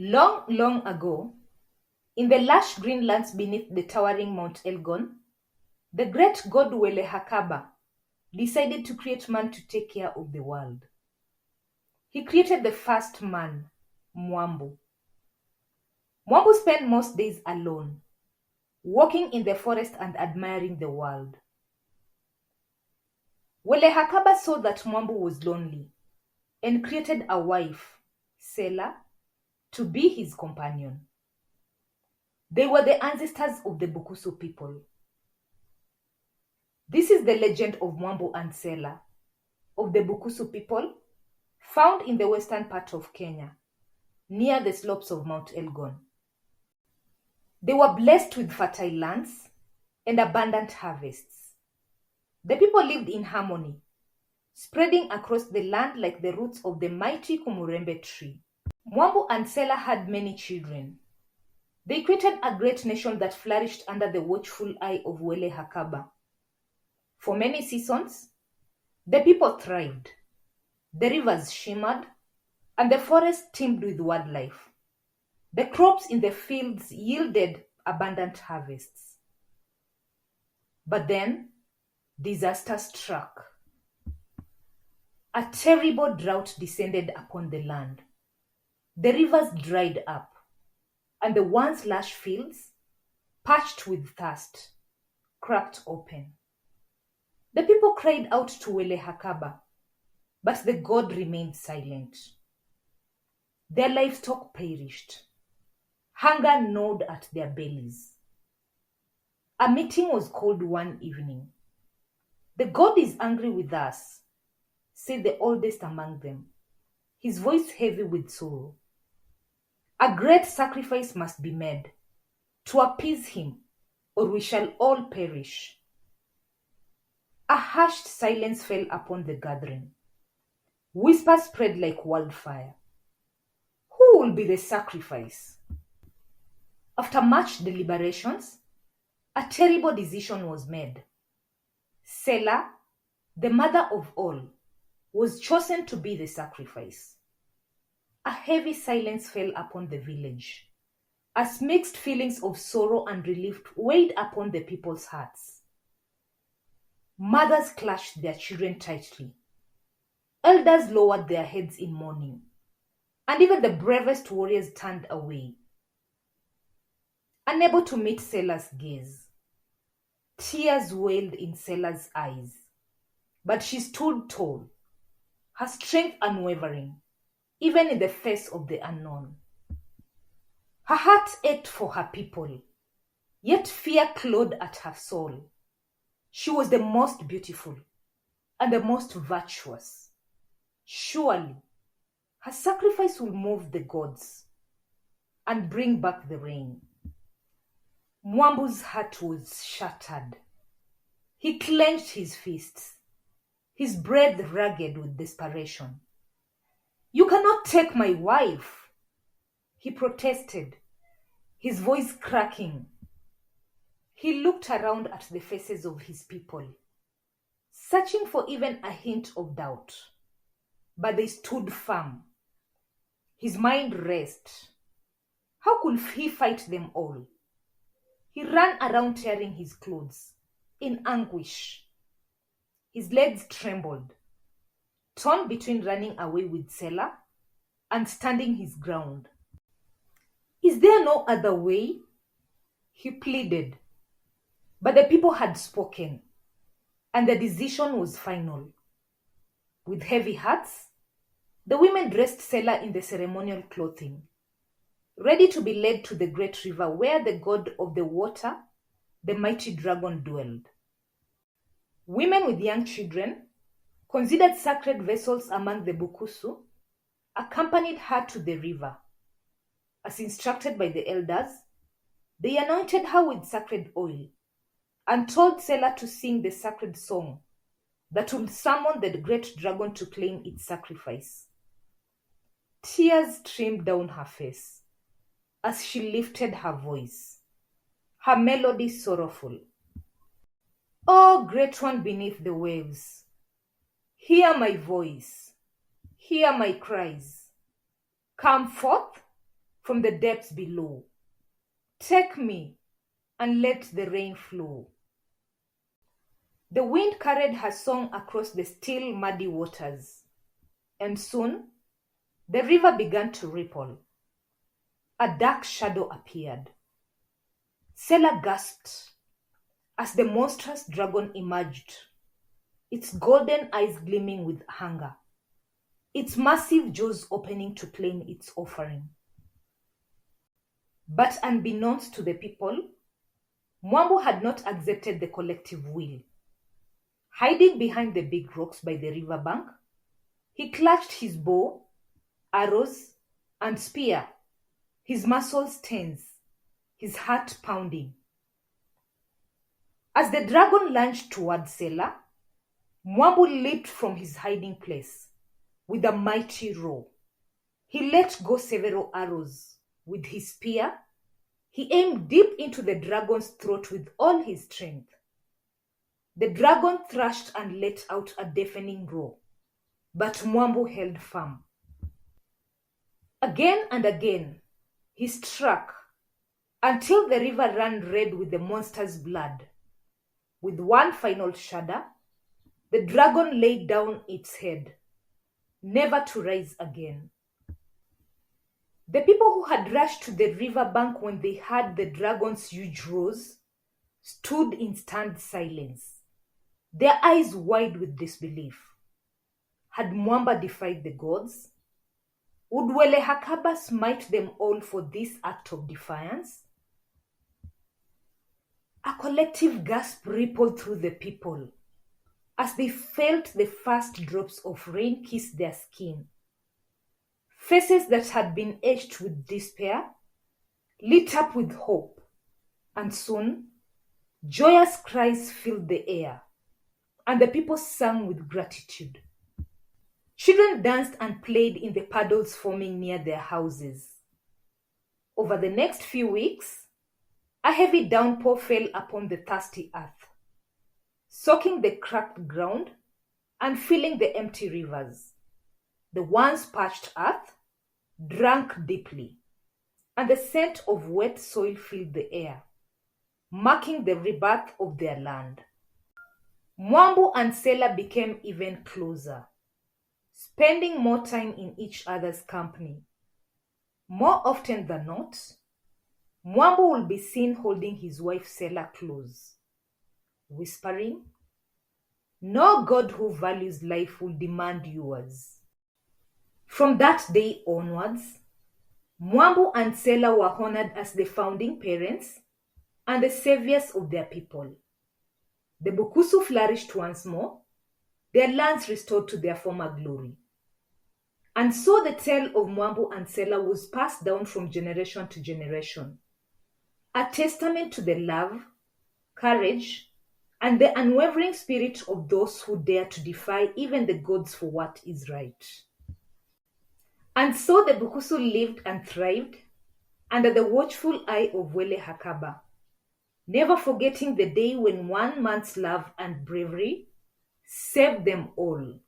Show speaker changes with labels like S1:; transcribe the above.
S1: Long, long ago, in the lush green lands beneath the towering Mount Elgon, the great god Wele Hakaba decided to create man to take care of the world. He created the first man, Mwambu. Mwambu spent most days alone, walking in the forest and admiring the world. Wele Hakaba saw that Mwambu was lonely and created a wife, Sellah, to be his companion. They were the ancestors of the Bukusu people. This is the legend of Mwambu and Sellah, of the Bukusu people, found in the western part of Kenya, near the slopes of Mount Elgon. They were blessed with fertile lands and abundant harvests. The people lived in harmony, spreading across the land like the roots of the mighty Kumurembe tree. Mwambu and Sellah had many children. They created a great nation that flourished under the watchful eye of Wele Hakaba. For many seasons, the people thrived. The rivers shimmered, and the forest teemed with wildlife. The crops in the fields yielded abundant harvests. But then, disaster struck. A terrible drought descended upon the land. The rivers dried up, and the once lush fields, parched with thirst, cracked open. The people cried out to Wele Hakaba, but the god remained silent. Their livestock perished. Hunger gnawed at their bellies. A meeting was called one evening. "The god is angry with us," said the oldest among them, his voice heavy with sorrow. "A great sacrifice must be made to appease him, or we shall all perish." A hushed silence fell upon the gathering. Whispers spread like wildfire. Who will be the sacrifice? After much deliberations, a terrible decision was made. Sellah, the mother of all, was chosen to be the sacrifice. A heavy silence fell upon the village, as mixed feelings of sorrow and relief weighed upon the people's hearts. Mothers clutched their children tightly. Elders lowered their heads in mourning, and even the bravest warriors turned away, unable to meet Sellah's gaze. Tears welled in Sellah's eyes, but she stood tall, her strength unwavering, even in the face of the unknown. Her heart ached for her people, yet fear clawed at her soul. She was the most beautiful and the most virtuous. Surely, her sacrifice will move the gods and bring back the rain. Mwambu's heart was shattered. He clenched his fists, his breath ragged with desperation. "You cannot take my wife," he protested, his voice cracking. He looked around at the faces of his people, searching for even a hint of doubt, but they stood firm. His mind raced. How could he fight them all? He ran around tearing his clothes, in anguish. His legs trembled, torn between running away with Sellah and standing his ground. "Is there no other way?" he pleaded. But the people had spoken, and the decision was final. With heavy hearts, the women dressed Sellah in the ceremonial clothing, ready to be led to the great river where the god of the water, the mighty dragon, dwelled. Women with young children, considered sacred vessels among the Bukusu, accompanied her to the river. As instructed by the elders, they anointed her with sacred oil and told Sellah to sing the sacred song that would summon the great dragon to claim its sacrifice. Tears streamed down her face as she lifted her voice, her melody sorrowful. "Oh, great one beneath the waves, hear my voice, hear my cries. Come forth from the depths below. Take me and let the rain flow. The wind carried her song across the still, muddy waters, and soon the river began to ripple. A dark shadow appeared. Sellah gasped as the monstrous dragon emerged, its golden eyes gleaming with hunger, its massive jaws opening to claim its offering. But unbeknownst to the people, Mwambu had not accepted the collective will. Hiding behind the big rocks by the riverbank, he clutched his bow, arrows, and spear, his muscles tense, his heart pounding. As the dragon lunged towards Sellah, Mwambu leaped from his hiding place with a mighty roar. He let go several arrows. With his spear, he aimed deep into the dragon's throat with all his strength. The dragon thrashed and let out a deafening roar, but Mwambu held firm. Again and again, he struck until the river ran red with the monster's blood. With one final shudder, the dragon laid down its head, never to rise again. The people who had rushed to the riverbank when they heard the dragon's huge roars stood in stunned silence, their eyes wide with disbelief. Had Mwamba defied the gods? Would Wele Hakaba smite them all for this act of defiance? A collective gasp rippled through the people as they felt the first drops of rain kiss their skin. Faces that had been etched with despair lit up with hope, and soon joyous cries filled the air, and the people sang with gratitude. Children danced and played in the puddles forming near their houses. Over the next few weeks, a heavy downpour fell upon the thirsty earth, soaking the cracked ground and filling the empty rivers. The once parched earth drank deeply, and the scent of wet soil filled the air, marking the rebirth of their land. Mwambu and Sellah became even closer, spending more time in each other's company. More often than not, Mwambu will be seen holding his wife Sellah close, whispering, "No god who values life will demand yours." From that day onwards, Mwambu and Sellah were honored as the founding parents and the saviors of their people. The Bukusu flourished once more, their lands restored to their former glory. And so the tale of Mwambu and Sellah was passed down from generation to generation, a testament to the love, courage, and the unwavering spirit of those who dare to defy even the gods for what is right. And so the Bukusu lived and thrived under the watchful eye of Wele Hakaba, never forgetting the day when one man's love and bravery saved them all.